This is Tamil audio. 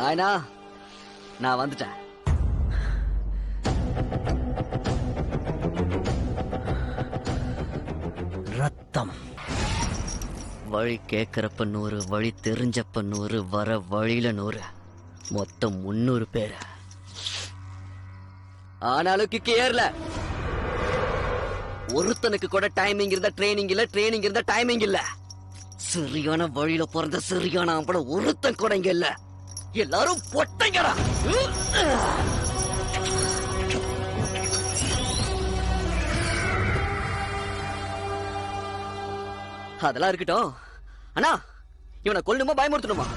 ஆனா நான் வந்துட்டேன். ரத்தம் வழி கேட்கறப்ப 100, வழி தெரிஞ்சப்ப 100, வர வழியில 100, மொத்தம் 300 பேர். ஆனாலும் கிக்கு ஏறல. ஒருத்தனுக்கு கூட டைமிங் இருந்தா ட்ரைனிங் இல்ல, ட்ரைனிங் இருந்தா டைமிங் இல்ல. சரியான வழியில பிறந்த சரியான ஆம்பளை ஒருத்தன் கூட இங்க இல்ல. எல்லாரும் பொட்டைங்கடா. அதெல்லாம் இருக்கட்டும். அண்ணா, இவனை கொல்லுமா பயமுறுத்தணுமா?